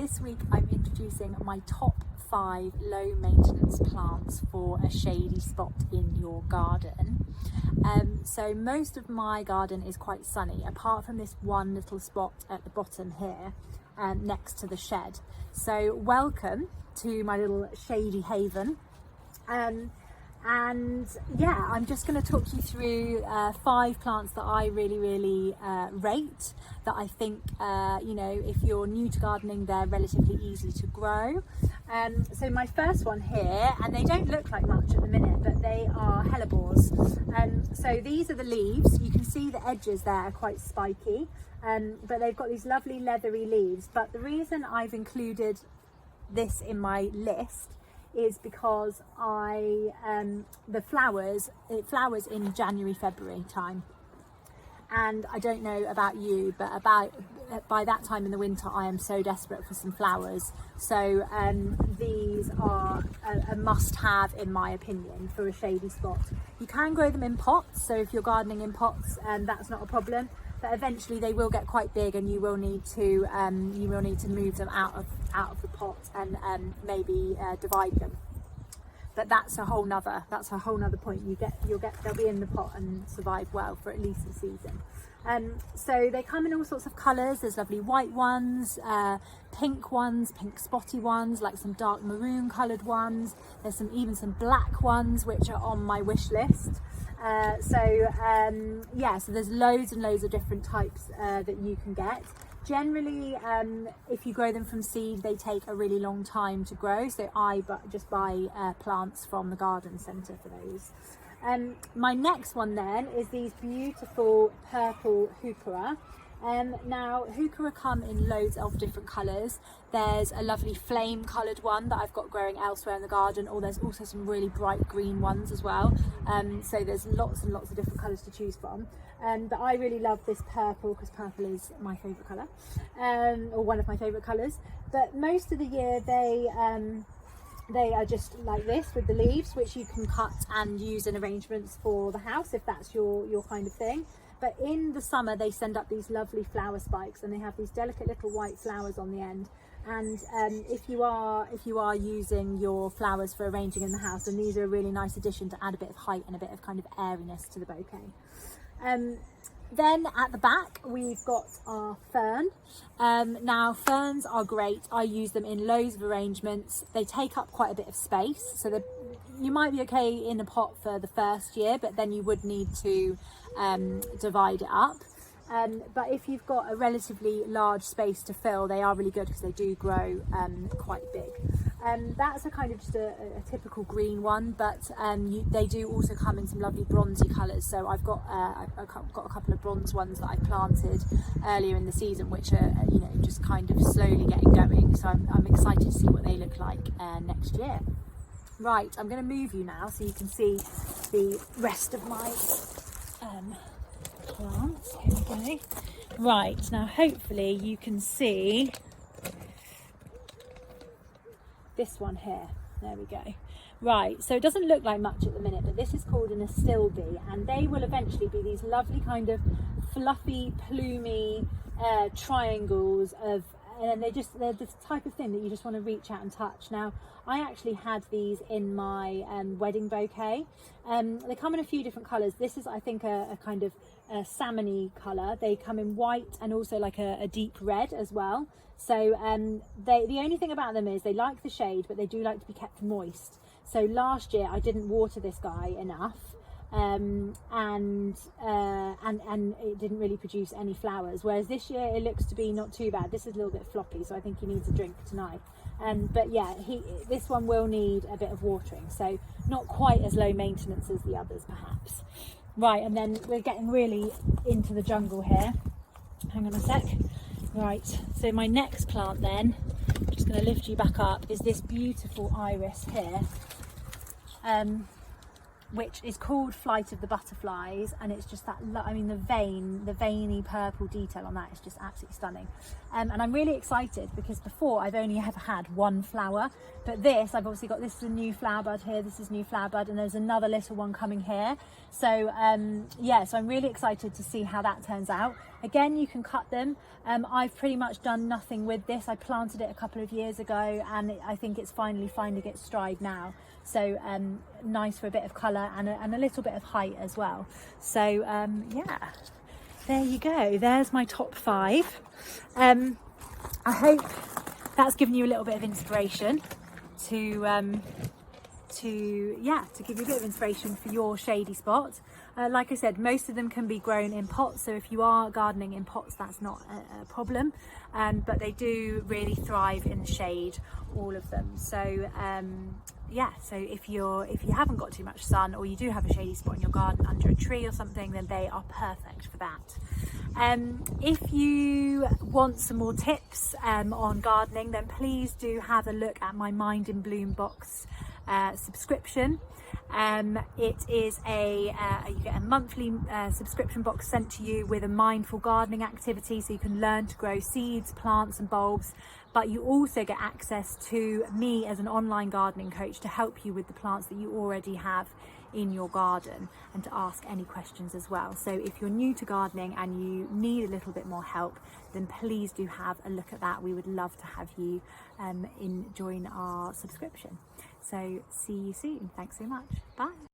this week I'm introducing my top 5 low maintenance plants for a shady spot in your garden. So most of my garden is quite sunny, apart from this one little spot at the bottom here, next to the shed. So welcome to my little shady haven. And yeah, I'm just going to talk you through 5 plants that I really rate, that I think you know, if you're new to gardening, they're relatively easy to grow. So my first one here, and they don't look like much at the minute, but they are hellebores. So these are the leaves. You can see the edges there are quite spiky, but they've got these lovely leathery leaves. But the reason I've included this in my list is because it flowers in January, February time. And I don't know about you, but by that time in the winter, I am so desperate for some flowers. So these are a must-have, in my opinion, for a shady spot. You can grow them in pots, so if you're gardening in pots, that's not a problem. But eventually they will get quite big, and you will need to move them out of the pot and maybe divide them. But that's a whole nother point. They'll be in the pot and survive well for at least a season. So they come in all sorts of colours. There's lovely white ones, pink spotty ones, like some dark maroon coloured ones. There's even some black ones which are on my wish list. Yeah, so there's loads and loads of different types that you can get. Generally, if you grow them from seed, they take a really long time to grow, so I just buy plants from the garden centre for those. My next one then is these beautiful purple heuchera. Now heuchera come in loads of different colours. There's a lovely flame coloured one that I've got growing elsewhere in the garden, or there's also some really bright green ones as well. So there's lots and lots of different colours to choose from. But I really love this purple because purple is my favourite colour, or one of my favourite colours. But most of the year they are just like this with the leaves, which you can cut and use in arrangements for the house if that's your kind of thing. But in the summer they send up these lovely flower spikes, and they have these delicate little white flowers on the end. And if you are using your flowers for arranging in the house, then these are a really nice addition to add a bit of height and a bit of kind of airiness to the bouquet. Then at the back we've got our fern. Now ferns are great. I use them in loads of arrangements. They take up quite a bit of space, so you might be okay in a pot for the first year, but then you would need to divide it up. But if you've got a relatively large space to fill, they are really good because they do grow quite big. That's a kind of just a typical green one, but they do also come in some lovely bronzy colours. So I've got a couple of bronze ones that I planted earlier in the season, which are just kind of slowly getting going. So I'm excited to see what they look like next year. Right, I'm going to move you now so you can see the rest of my plants. Here we go. Right, now hopefully you can see this one here. There we go. Right, so it doesn't look like much at the minute, but this is called an astilbe, and they will eventually be these lovely kind of fluffy, plumy triangles of, and they're the type of thing that you just want to reach out and touch. Now, I actually had these in my wedding bouquet. They come in a few different colours. This is, I think, a kind of a salmony colour. They come in white and also like a deep red as well. So the only thing about them is they like the shade, but they do like to be kept moist. So last year I didn't water this guy enough, and it didn't really produce any flowers, whereas this year it looks to be not too bad. This is a little bit floppy, so I think he needs a drink tonight. But yeah, this one will need a bit of watering, so not quite as low maintenance as the others perhaps. Right, and then we're getting really into the jungle here. Hang on a sec. Right, so my next plant then, I'm just going to lift you back up, is this beautiful iris here, which is called Flight of the Butterflies, and it's just that, I mean, the veiny purple detail on that is just absolutely stunning. And I'm really excited because before I've only ever had one flower, but this, I've obviously got, this is a new flower bud here, this is new flower bud, and there's another little one coming here. So yeah, so I'm really excited to see how that turns out. Again, you can cut them. I've pretty much done nothing with this. I planted it a couple of years ago, and I think it's finally finding its stride now. So nice for a bit of colour and a little bit of height as well. So yeah, there you go. There's my top 5. I hope that's given you a little bit of inspiration to give you a bit of inspiration for your shady spot. Like I said, most of them can be grown in pots, so if you are gardening in pots, that's not a problem, but they do really thrive in the shade, all of them. So yeah, so if you haven't got too much sun, or you do have a shady spot in your garden under a tree or something, then they are perfect for that. If you want some more tips on gardening, then please do have a look at my Mind in Bloom box subscription. It is you get a monthly subscription box sent to you with a mindful gardening activity, so you can learn to grow seeds, plants and bulbs, but you also get access to me as an online gardening coach to help you with the plants that you already have in your garden, and to ask any questions as well. So if you're new to gardening and you need a little bit more help, then please do have a look at that. We would love to have you join our subscription. So see you soon. Thanks so much. Bye.